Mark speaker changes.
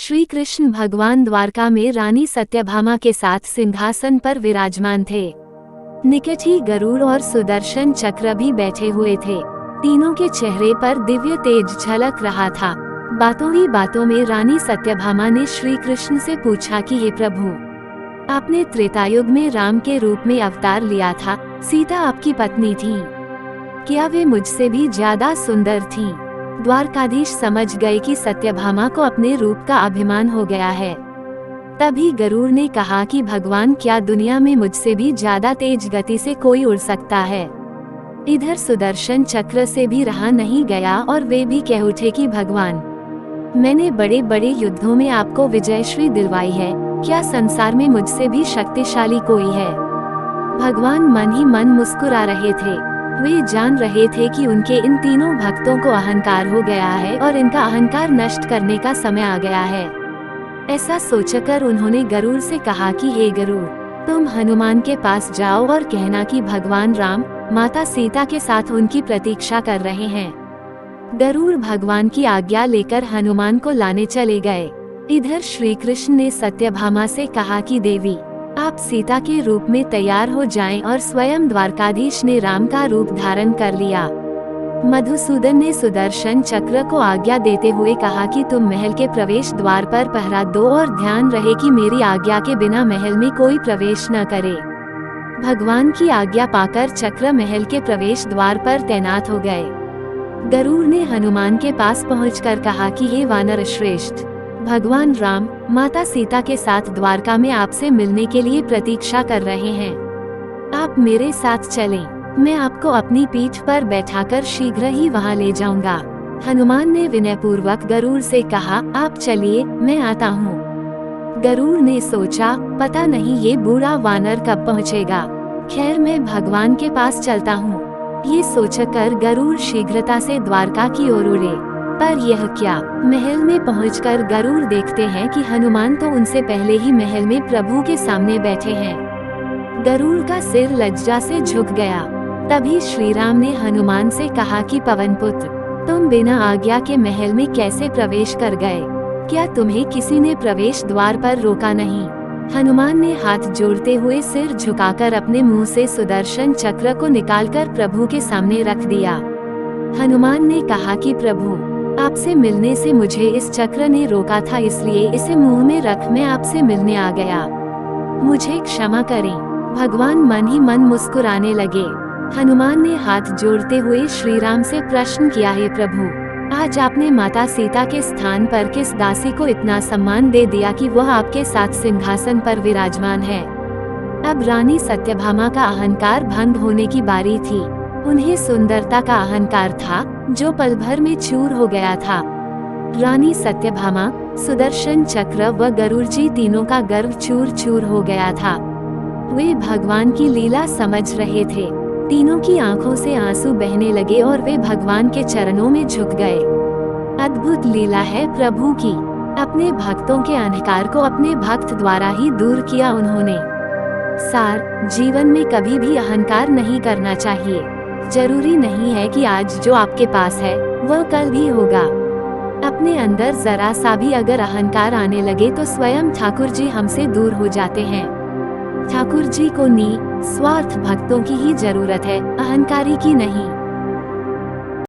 Speaker 1: श्री कृष्ण भगवान द्वारका में रानी सत्यभामा के साथ सिंहासन पर विराजमान थे। निकट ही गरुड़ और सुदर्शन चक्र भी बैठे हुए थे। तीनों के चेहरे पर दिव्य तेज झलक रहा था। बातों ही बातों में रानी सत्यभामा ने श्री कृष्ण से पूछा कि हे प्रभु, आपने त्रेतायुग में राम के रूप में अवतार लिया था, सीता आपकी पत्नी थी, क्या वे मुझसे भी ज्यादा सुंदर थीं? द्वारकाधीश समझ गए कि सत्यभामा को अपने रूप का अभिमान हो गया है। तभी गरुड़ ने कहा कि भगवान, क्या दुनिया में मुझसे भी ज्यादा तेज गति से कोई उड़ सकता है? इधर सुदर्शन चक्र से भी रहा नहीं गया और वे भी कह उठे कि भगवान, मैंने बड़े बड़े युद्धों में आपको विजयश्री दिलवाई है, क्या संसार में मुझसे भी शक्तिशाली कोई है? भगवान मन ही मन मुस्कुरा रहे थे। वे जान रहे थे कि उनके इन तीनों भक्तों को अहंकार हो गया है और इनका अहंकार नष्ट करने का समय आ गया है। ऐसा सोचकर उन्होंने गरुड़ से कहा कि हे गरुड़, तुम हनुमान के पास जाओ और कहना कि भगवान राम माता सीता के साथ उनकी प्रतीक्षा कर रहे हैं। गरुड़ भगवान की आज्ञा लेकर हनुमान को लाने चले गए। इधर श्री कृष्ण ने सत्यभामा से कहा कि देवी, आप सीता के रूप में तैयार हो जाएं और स्वयं द्वारकाधीश ने राम का रूप धारण कर लिया। मधुसूदन ने सुदर्शन चक्र को आज्ञा देते हुए कहा कि तुम महल के प्रवेश द्वार पर पहरा दो और ध्यान रहे कि मेरी आज्ञा के बिना महल में कोई प्रवेश न करे। भगवान की आज्ञा पाकर चक्र महल के प्रवेश द्वार पर तैनात हो गए। गरुड़ ने हनुमान के पास पहुंचकर कहा कि हे वानर श्रेष्ठ, भगवान राम माता सीता के साथ द्वारका में आपसे मिलने के लिए प्रतीक्षा कर रहे हैं। आप मेरे साथ चलें, मैं आपको अपनी पीठ पर बैठाकर शीघ्र ही वहां ले जाऊंगा। हनुमान ने विनयपूर्वक गरुड़ से कहा, आप चलिए, मैं आता हूँ। गरुड़ ने सोचा, पता नहीं ये बूढ़ा वानर कब पहुँचेगा, खैर मैं भगवान के पास चलता हूँ। ये सोचकर गरुड़ शीघ्रता से द्वारका की ओर उड़े। पर यह क्या, महल में पहुंचकर गरुड़ देखते हैं कि हनुमान तो उनसे पहले ही महल में प्रभु के सामने बैठे हैं। गरुड़ का सिर लज्जा से झुक गया। तभी श्री राम ने हनुमान से कहा कि पवन पुत्र, तुम बिना आज्ञा के महल में कैसे प्रवेश कर गए? क्या तुम्हें किसी ने प्रवेश द्वार पर रोका नहीं? हनुमान ने हाथ जोड़ते हुए सिर झुकाकर अपने मुंह से सुदर्शन चक्र को निकालकर प्रभु के सामने रख दिया। हनुमान ने कहा कि प्रभु, आपसे मिलने से मुझे इस चक्र ने रोका था, इसलिए इसे मुंह में रख मैं आपसे मिलने आ गया, मुझे क्षमा करें। भगवान मन ही मन मुस्कुराने लगे। हनुमान ने हाथ जोड़ते हुए श्री राम से प्रश्न किया, हे प्रभु, आज आपने माता सीता के स्थान पर किस दासी को इतना सम्मान दे दिया कि वह आपके साथ सिंहासन पर विराजमान है? अब रानी सत्यभामा का अहंकार भंग होने की बारी थी। उन्हें सुंदरता का अहंकार था जो पल भर में चूर हो गया था। रानी सत्यभामा, सुदर्शन चक्र व गरुड़ जी तीनों का गर्व चूर चूर हो गया था। वे भगवान की लीला समझ रहे थे। तीनों की आंखों से आंसू बहने लगे और वे भगवान के चरणों में झुक गए। अद्भुत लीला है प्रभु की। अपने भक्तों के अहंकार को अपने भक्त द्वारा ही दूर किया उन्होंने। सार, जीवन में कभी भी अहंकार नहीं करना चाहिए। जरूरी नहीं है कि आज जो आपके पास है वह कल भी होगा। अपने अंदर जरा सा भी अगर अहंकार आने लगे तो स्वयं ठाकुर जी हमसे दूर हो जाते हैं। ठाकुर जी को स्वार्थ भक्तों की ही जरूरत है, अहंकारी की नहीं।